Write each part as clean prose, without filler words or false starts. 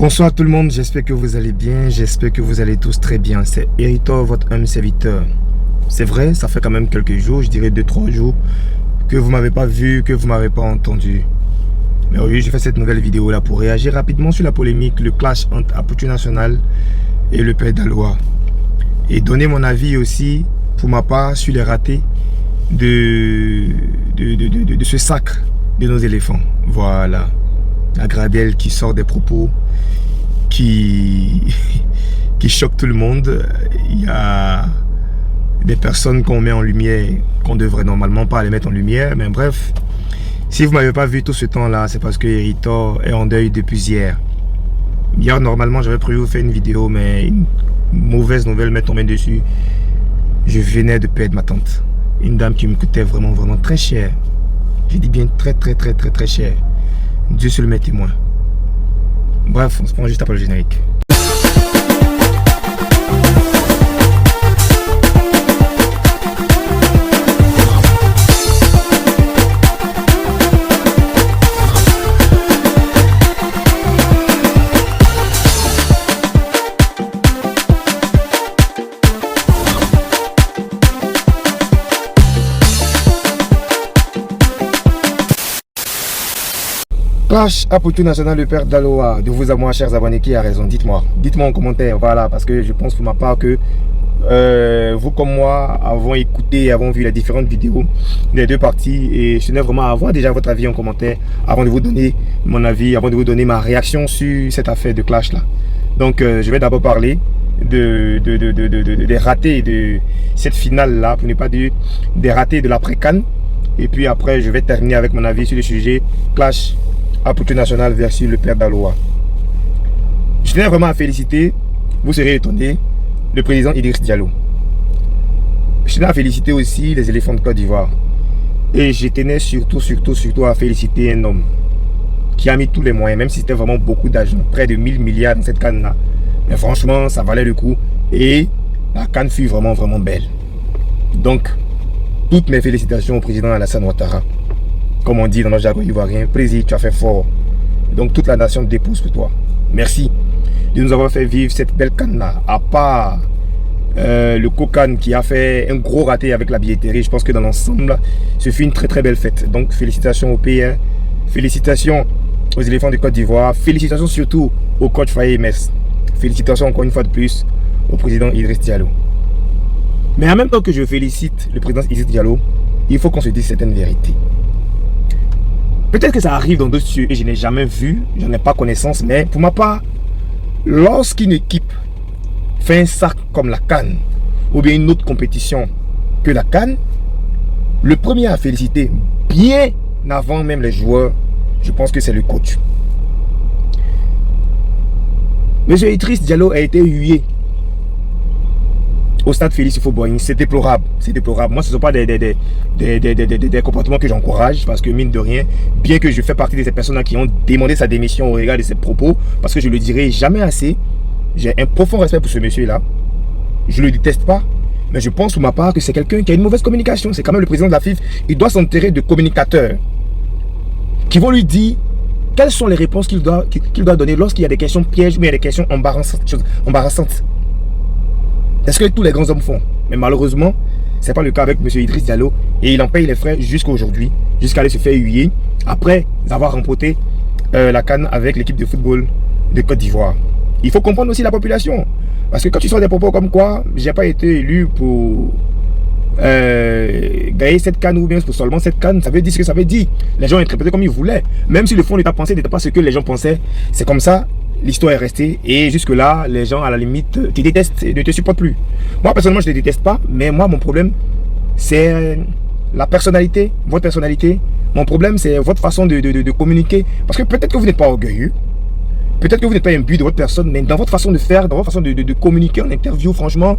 Bonsoir tout le monde, j'espère que vous allez bien, j'espère que vous allez tous très bien. C'est Héritor, votre homme serviteur. C'est vrai, ça fait quand même quelques jours, je dirais 2-3 jours, que vous m'avez pas vu, que vous m'avez pas entendu. Mais aujourd'hui, je fais cette nouvelle vidéo là pour réagir rapidement sur la polémique, le clash entre Aputu National et le Père Daloa. Et donner mon avis aussi, pour ma part, sur les ratés de ce sacre de nos éléphants. Voilà. La Gradelle qui sort des propos qui choquent tout le monde. Il y a des personnes qu'on met en lumière, qu'on devrait normalement pas les mettre en lumière. Mais bref, si vous ne m'avez pas vu tout ce temps-là, c'est parce que Héritor est en deuil depuis hier. Hier, normalement, j'avais prévu de vous faire une vidéo, mais une mauvaise nouvelle m'est tombée dessus. Je venais de perdre ma tante. Une dame qui me coûtait vraiment très cher. Je dis bien très cher. Dieu seul m'est témoin. Bref, on se prend juste après le générique. Clash Aputu National, le Père Daloa. De vous à moi, chers abonnés, qui a raison? Dites-moi en commentaire, voilà, parce que je pense pour ma part que vous comme moi avons écouté et avons vu les différentes vidéos des deux parties et je tenais vraiment à avoir déjà votre avis en commentaire avant de vous donner mon avis, avant de vous donner ma réaction sur cette affaire de clash là. Donc je vais d'abord parler des ratés de cette finale là, pour ne pas dire des ratés de l'après-CAN, et puis après je vais terminer avec mon avis sur le sujet clash Aputu National versus le Père Daloa. Je tenais vraiment à féliciter, vous serez étonnés, le président Idriss Diallo. Je tenais à féliciter aussi les éléphants de Côte d'Ivoire. Et je tenais surtout à féliciter un homme qui a mis tous les moyens, même si c'était vraiment beaucoup d'argent, près de 1000 milliards dans cette canne-là. Mais franchement, ça valait le coup. Et la canne fut vraiment belle. Donc, toutes mes félicitations au président Alassane Ouattara. Comme on dit dans notre jargon ivoirien, président, tu as fait fort. Donc toute la nation dépose pour toi. Merci de nous avoir fait vivre cette belle canne-là. À part le Cocan qui a fait un gros raté avec la billetterie, je pense que dans l'ensemble, ce fut une très belle fête. Donc félicitations au pays, hein. Félicitations aux éléphants de Côte d'Ivoire. Félicitations surtout au coach Faye Mess. Félicitations encore une fois de plus au président Idriss Diallo. Mais en même temps que je félicite le président Idriss Diallo, il faut qu'on se dise certaines vérités. Peut-être que ça arrive dans d'autres cieux et je n'ai jamais vu, je n'en ai pas connaissance, mais pour ma part, lorsqu'une équipe fait un sac comme la CAN ou bien une autre compétition que la CAN, le premier à féliciter, bien avant même les joueurs, je pense que c'est le coach. Monsieur Idriss Diallo a été hué au stade Félix Houphouët-Boigny. C'est déplorable, c'est déplorable. Moi, ce ne sont pas des comportements que j'encourage, parce que mine de rien, bien que je fais partie de ces personnes qui ont demandé sa démission au regard de ses propos, parce que je ne le dirai jamais assez, j'ai un profond respect pour ce monsieur-là. Je ne le déteste pas, mais je pense pour ma part que c'est quelqu'un qui a une mauvaise communication. C'est quand même le président de la FIFA. Il doit s'enterrer de communicateurs qui vont lui dire quelles sont les réponses qu'il doit donner lorsqu'il y a des questions pièges ou il y a des questions embarrassantes. C'est ce que tous les grands hommes font. Mais malheureusement, ce n'est pas le cas avec M. Idriss Diallo. Et il en paye les frais jusqu'à aujourd'hui, jusqu'à aller se faire huer après avoir remporté la CAN avec l'équipe de football de Côte d'Ivoire. Il faut comprendre aussi la population. Parce que quand tu sors des propos comme quoi, j'ai pas été élu pour gagner cette CAN ou bien pour seulement cette CAN, ça veut dire ce que ça veut dire. Les gens ont interprété comme ils voulaient. Même si le fond de ta pensée n'était pas ce que les gens pensaient, c'est comme ça. L'histoire est restée et jusque là les gens à la limite te détestent et ne te supportent plus. Moi personnellement je ne te déteste pas, mais moi mon problème c'est la personnalité, votre personnalité. Mon problème c'est votre façon de communiquer. Parce que peut-être que vous n'êtes pas orgueilleux, peut-être que vous n'êtes pas imbu de votre personne, mais dans votre façon de faire, dans votre façon de communiquer en interview, franchement,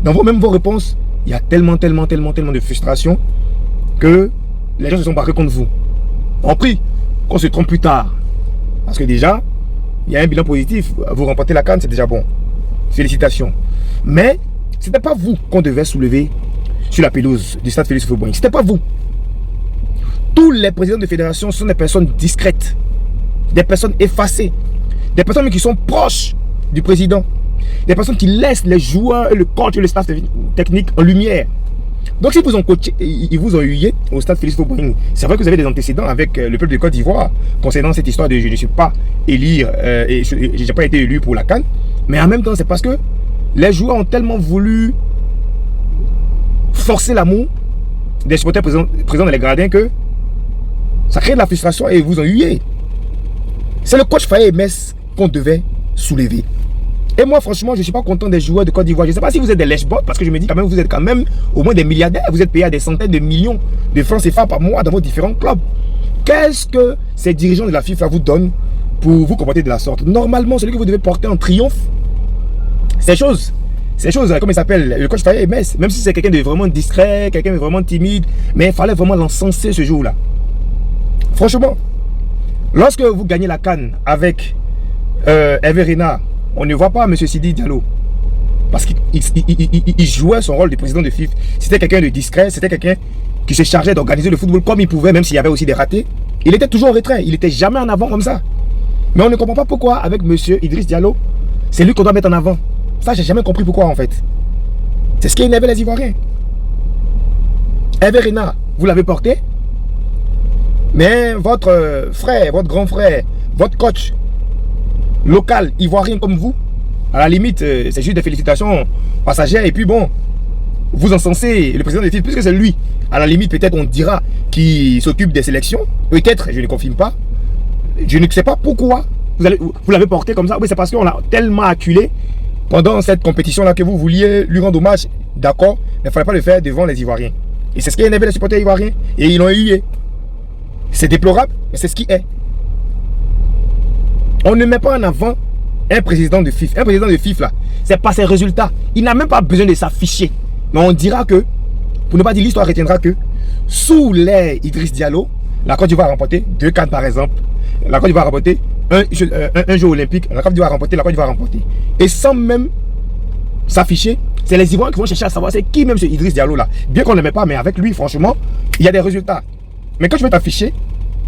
dans vos réponses, il y a tellement de frustration que les gens se sont barrés contre vous. En prie qu'on se trompe plus tard. Parce que déjà il y a un bilan positif, vous remportez la CAN, c'est déjà bon. Félicitations. Mais ce n'était pas vous qu'on devait soulever sur la pelouse du stade Félix Houphouët-Boigny. Ce n'était pas vous. Tous les présidents de fédération sont des personnes discrètes, des personnes effacées, Des personnes qui sont proches du président. Des personnes qui laissent les joueurs, le coach et le staff technique en lumière. Donc si vous ont coaché, ils vous ont huillé au stade Félix Houphouët-Boigny. C'est vrai que vous avez des antécédents avec le peuple de Côte d'Ivoire concernant cette histoire de je ne suis pas élire et je n'ai pas été élu pour la CAN. Mais en même temps, c'est parce que les joueurs ont tellement voulu forcer l'amour des supporters présents dans les gradins que ça crée de la frustration et ils vous ont huillé. C'est le coach Faye Mess qu'on devait soulever. Et moi, franchement, je ne suis pas content des joueurs de Côte d'Ivoire. Je ne sais pas si vous êtes des lèche-bottes, parce que je me dis quand même, vous êtes quand même au moins des milliardaires. Vous êtes payés à des centaines de millions de francs CFA par mois dans vos différents clubs. Qu'est-ce que ces dirigeants de la FIFA vous donnent pour vous comporter de la sorte? Normalement, celui que vous devez porter en triomphe, ces choses, comme il s'appelle, le coach Faye Mess, même si c'est quelqu'un de vraiment discret, quelqu'un de vraiment timide, mais il fallait vraiment l'encenser ce jour-là. Franchement, lorsque vous gagnez la CAN avec Hervé Renard, on ne voit pas M. Sidi Diallo. Parce qu'il jouait son rôle de président de FIFA. C'était quelqu'un de discret, c'était quelqu'un qui se chargeait d'organiser le football comme il pouvait, même s'il y avait aussi des ratés. Il était toujours en retrait, il n'était jamais en avant comme ça. Mais on ne comprend pas pourquoi avec M. Idriss Diallo, c'est lui qu'on doit mettre en avant. Ça, j'ai jamais compris pourquoi en fait. C'est ce qui énervait les Ivoiriens. Hervé Renard, vous l'avez porté. Mais votre frère, votre grand frère, votre coach local, ivoirien comme vous, à la limite, c'est juste des félicitations passagères. Et puis bon, vous encensez le président de FIFA, puisque c'est lui. À la limite, peut-être on dira qu'il s'occupe des sélections. Peut-être, je ne confirme pas. Je ne sais pas pourquoi vous l'avez porté comme ça. Oui, c'est parce qu'on l'a tellement acculé pendant cette compétition-là que vous vouliez lui rendre hommage. D'accord, mais il ne fallait pas le faire devant les Ivoiriens. Et c'est ce qui a énervé les supporters ivoiriens. Et ils l'ont hué. C'est déplorable, mais c'est ce qui est. On ne met pas en avant un président de FIFA. Un président de FIFA, là, c'est pas ses résultats. Il n'a même pas besoin de s'afficher. Mais on dira que, pour ne pas dire l'histoire retiendra que, sous l'ère Idriss Diallo, la Côte d'Ivoire a remporté 2 CAN par exemple. La Côte d'Ivoire a remporté un jeu olympique. La Côte d'Ivoire a remporté, la Côte d'Ivoire a remporté. Et sans même s'afficher, c'est les Ivoiriens qui vont chercher à savoir c'est qui même ce Idriss Diallo là. Bien qu'on ne l'aime pas, mais avec lui, franchement, il y a des résultats. Mais quand tu veux t'afficher,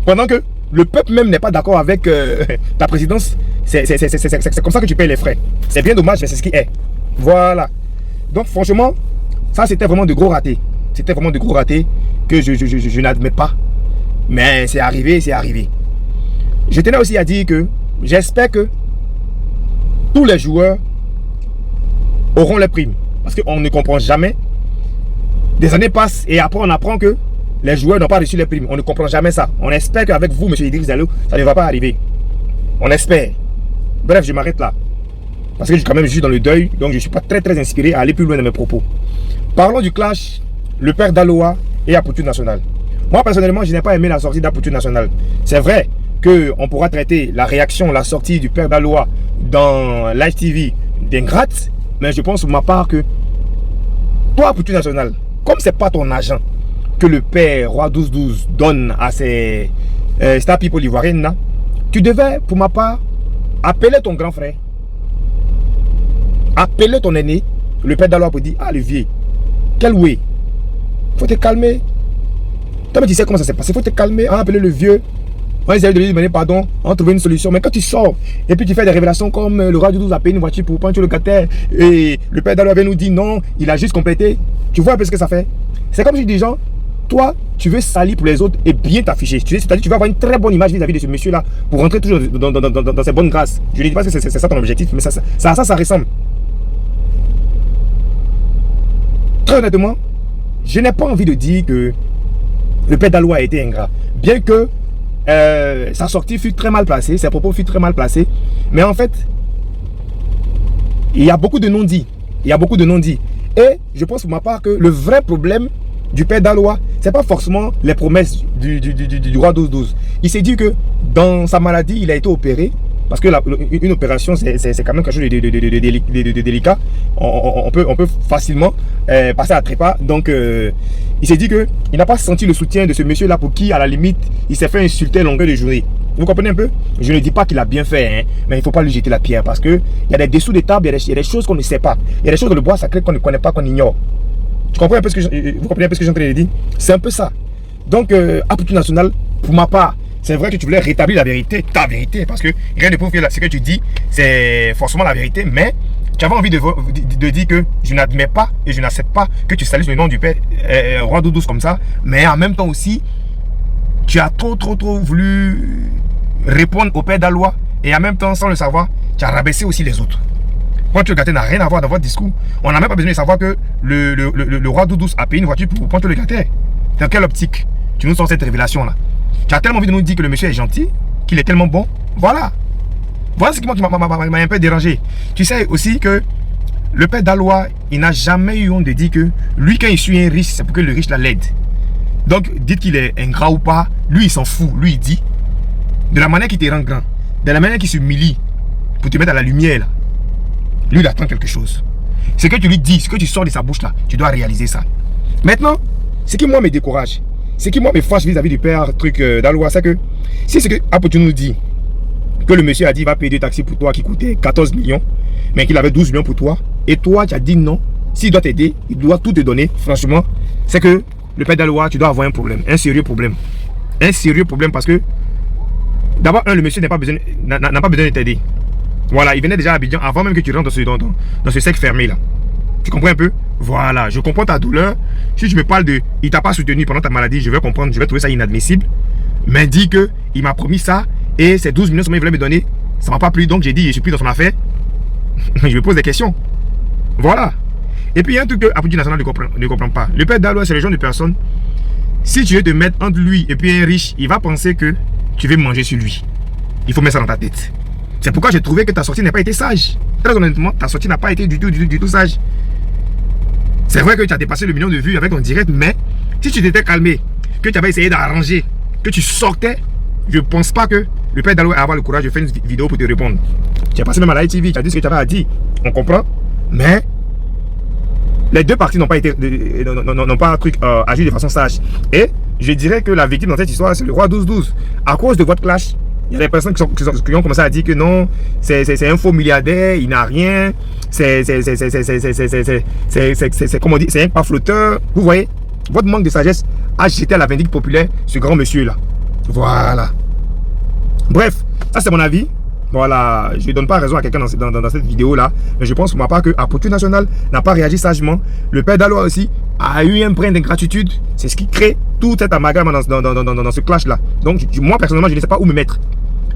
pendant que le peuple même n'est pas d'accord avec ta présidence, c'est comme ça que tu payes les frais. C'est bien dommage, mais c'est ce qui est. Voilà. Donc franchement, ça c'était vraiment de gros ratés. C'était vraiment de gros ratés que je n'admets pas. Mais c'est arrivé, c'est arrivé. Je tenais aussi à dire que j'espère que tous les joueurs auront les primes. Parce qu'on ne comprend jamais. Des années passent et après on apprend que les joueurs n'ont pas reçu les primes. On ne comprend jamais ça. On espère qu'avec vous, M. Idriss Diallo, ça ne va pas arriver. On espère. Bref, je m'arrête là. Parce que je suis quand même juste dans le deuil. Donc je ne suis pas très inspiré à aller plus loin dans mes propos. Parlons du clash, le père d'Aloa et Apoutu National. Moi, personnellement, je n'ai pas aimé la sortie d'Apoutu National. C'est vrai qu'on pourra traiter la réaction, la sortie du père d'Aloa dans Live TV d'ingrate. Mais je pense pour ma part que toi, Apoutu National, comme ce n'est pas ton agent que le père Roi 1212 donne à ses star people ivoiriennes, tu devais, pour ma part, appeler ton grand frère, appeler ton aîné, le père d'Aloa pour dire, ah le vieux, quel oui, faut te calmer. Toi, mais tu sais comment ça s'est passé, faut te calmer, appeler le vieux, on essaie de lui demander pardon, on va trouver une solution. Mais quand tu sors et puis tu fais des révélations comme le Roi 12 a payé une voiture pour prendre le locataire et le père d'Aloa vient nous dire non, il a juste complété, tu vois un peu ce que ça fait. C'est comme si des gens, toi, tu veux salir pour les autres et bien t'afficher. C'est-à-dire tu vas avoir une très bonne image vis-à-vis de ce monsieur-là pour rentrer toujours dans ses bonnes grâces. Je ne dis pas que c'est ça ton objectif, mais ça ressemble. Très honnêtement, je n'ai pas envie de dire que le père d'Aloa a été ingrat. Bien que sa sortie fut très mal placée, ses propos furent très mal placés. Mais en fait, il y a beaucoup de non-dits. Il y a beaucoup de non-dits. Et je pense pour ma part que le vrai problème du père d'Aloa, c'est pas forcément les promesses du roi 12-12. Il s'est dit que dans sa maladie, il a été opéré. Parce que une opération, c'est quand même quelque chose de délicat. On peut facilement passer à trépas. Donc, il s'est dit qu'il n'a pas senti le soutien de ce monsieur-là pour qui, à la limite, il s'est fait insulter à longueur de journée. Vous comprenez un peu? Je ne dis pas qu'il a bien fait, hein, mais il ne faut pas lui jeter la pierre. Parce qu'il y a des dessous de table, il y a des choses qu'on ne sait pas. Il y a des choses dans le bois sacré qu'on ne connaît pas, qu'on ignore. Tu comprends un peu vous comprenez un peu ce que j'ai en train de dire? C'est un peu ça. Donc, Apoutu National, pour ma part, c'est vrai que tu voulais rétablir la vérité, ta vérité, parce que rien ne prouve que ce que tu dis, c'est forcément la vérité, mais tu avais envie de dire que je n'admets pas et je n'accepte pas que tu salues le nom du Père Roi d'eau douce comme ça, mais en même temps aussi, tu as trop voulu répondre au Père Dalois et en même temps, sans le savoir, tu as rabaissé aussi les autres. Pointe Le Gâté n'a rien à voir dans votre discours. On n'a même pas besoin de savoir que le Roi d'eau douce a payé une voiture pour Pointe Le Gâté. Dans quelle optique tu nous sors cette révélation-là? Tu as tellement envie de nous dire que le monsieur est gentil, qu'il est tellement bon. Voilà. Voilà ce qui m'a un peu dérangé. Tu sais aussi que le Père Dalois, il n'a jamais eu honte de dire que lui, quand il suit un riche, c'est pour que le riche l'aide. Donc, dites qu'il est ingrat ou pas, lui, il s'en fout. Lui, il dit, de la manière qu'il te rend grand, de la manière qu'il s'humilie pour te mettre à la lumière, là, lui, il attend quelque chose. Ce que tu lui dis, ce que tu sors de sa bouche, là, tu dois réaliser ça. Maintenant, ce qui, moi, me décourage, ce qui, moi, me fâche vis-à-vis du Père Dalois, c'est que si ce que Apotu nous dit, que le monsieur a dit, il va payer 2 taxis pour toi qui coûtaient 14 millions, mais qu'il avait 12 millions pour toi, et toi, tu as dit non, s'il doit t'aider, il doit tout te donner, franchement, c'est que le Père Dalois, tu dois avoir un problème, un sérieux problème. Un sérieux problème parce que, d'abord, le monsieur n'a pas besoin de t'aider. Voilà, il venait déjà à Abidjan avant même que tu rentres dans ce cercle fermé là. Tu comprends un peu? Voilà, je comprends ta douleur. Si tu me parles de, il t'a pas soutenu pendant ta maladie, je vais comprendre, je vais trouver ça inadmissible. Mais dis que il m'a promis ça et ces 12 millions qu'il voulait me donner, ça m'a pas plu, donc j'ai dit, je suis plus dans son affaire. Je me pose des questions. Voilà. Et puis il y a un truc que Apotu National ne comprend pas. Le Père Dalois, c'est le genre de personne, si tu veux te mettre entre lui et puis un riche, il va penser que tu veux manger sur lui. Il faut mettre ça dans ta tête. C'est pourquoi j'ai trouvé que ta sortie n'a pas été sage. Très honnêtement, ta sortie n'a pas été du tout sage. C'est vrai que tu as dépassé le million de vues avec ton direct, mais si tu t'étais calmé, que tu avais essayé d'arranger, que tu sortais, je ne pense pas que le Père Dalois va avoir le courage de faire une vidéo pour te répondre. Tu as passé même à la ITV, tu as dit ce que tu avais à dire. On comprend. Mais les deux parties n'ont pas été, agi de façon sage. Et je dirais que la victime dans cette histoire, c'est le Roi 12-12. À cause de votre clash, il y a des personnes qui ont commencé à dire que non, c'est un faux milliardaire, il n'a rien, c'est comment on dit, c'est un pas flotteur. Vous voyez, votre manque de sagesse a jeté à la vindicte populaire ce grand monsieur là. Voilà. Bref, ça c'est mon avis. Voilà, je ne donne pas raison à quelqu'un dans cette vidéo là, mais je pense pour ma part que Apotu National n'a pas réagi sagement. Le Père Dalois aussi a eu un brin d'ingratitude. C'est ce qui crée tout cet amalgame dans ce clash là. Donc moi personnellement je ne sais pas où me mettre.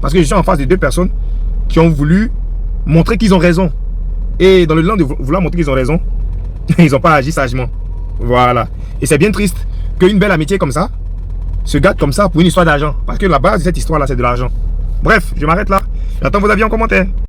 Parce que je suis en face de deux personnes qui ont voulu montrer qu'ils ont raison. Et dans le plan de vouloir montrer qu'ils ont raison, ils n'ont pas agi sagement. Voilà. Et c'est bien triste qu'une belle amitié comme ça se gâte comme ça pour une histoire d'argent. Parce que la base de cette histoire là c'est de l'argent. Bref, je m'arrête là. J'attends vos avis en commentaire.